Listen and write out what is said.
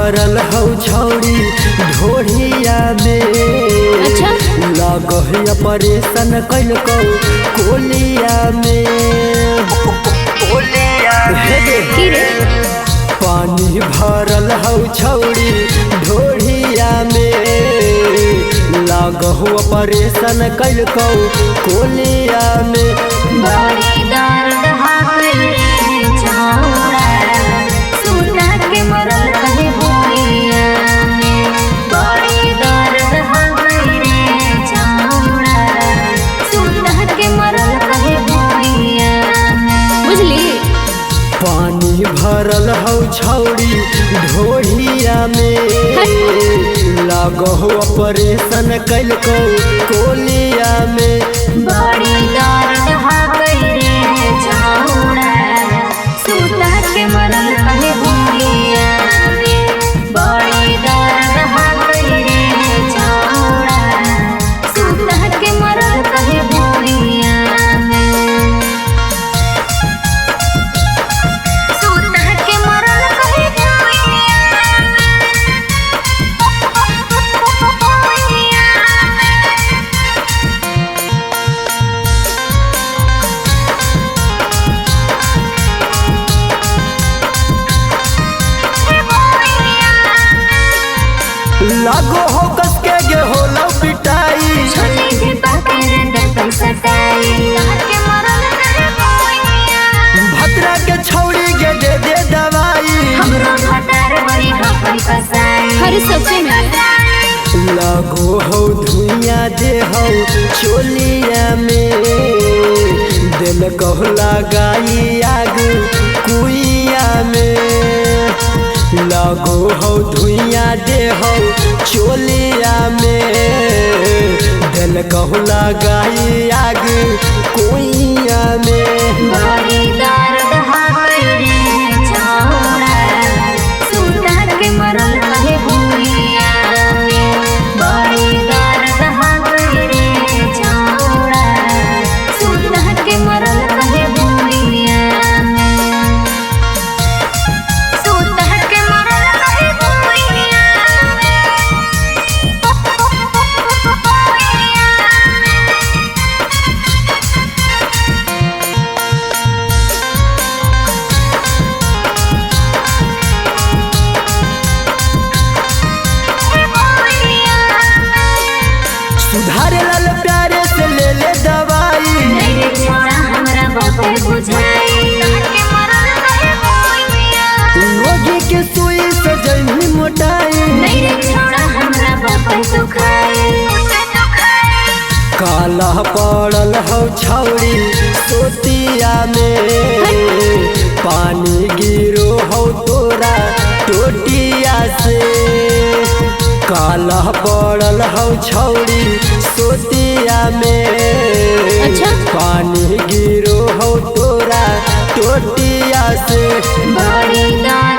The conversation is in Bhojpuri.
भरल हौ छौड़ी ढोढ़िया में। अच्छा लगही ऑपरेशन कैल कोलिया में। पानी भरल हौ छौड़ी ढोढ़िया में। लगहु ऑपरेशन कैल कोलिया में। बड़ी दर्द हाथे छौड़ा सुता के मरल कहे भूइया में। बड़ी दर्द हाथे छौड़ा सुता के मरल कहे भूइया में। बुझली? पानी भरल हौ छौड़ी ढोढ़िया में। लगहु ऑपरेशन कैल कोलिया में। बड़ी दर्द हाथे छौड़ा सुता के मरल कहे भूइया में। बड़ी दर्द हाथे छौड़ा सुता के मरल कहे भूइया में। सुता के मरल कहे भूइया लागो हो कस के गे होलो पिटाई। छोटी सी बातें रंदर पर सताई के मरल कहे भूइया। भद्रा के छौड़ी गे दे दवाई। हमरो भतार बड़ी हपई फसाई। हर सच्चे में लगो हो धुइया दे हो चोलिया में। दिल कहो लगाई आग कुइया में। लगो हो धुइया दे हो चोलिया में। दिल कहो लगाई आग कुइया में। बड़ी दर्द हाथे छौड़ा सुता के मरल कहे भूइया में। बड़ी दर्द हाथे छौड़ा सुता के मरल कहे भूइया में। सुता के मरल कहे भूइया सुधारे लाल प्यारे से ले दवाई। मेरे छोड़ा हमरा बापे बुझाई के मरल कहे भूइया। रोगी के सुई से जैनी मोटाई। मेरे छोड़ा हमरा बापे दुखाई। काला पड़ल हौ छौड़ी सोतिया में। पानी गिरो हौ तोरा टोटिया से। काला पड़ल हौ छौड़ी सोतिया में। अच्छा पानी गिरो हौ तोरा टोटिया से। बड़ी दर्द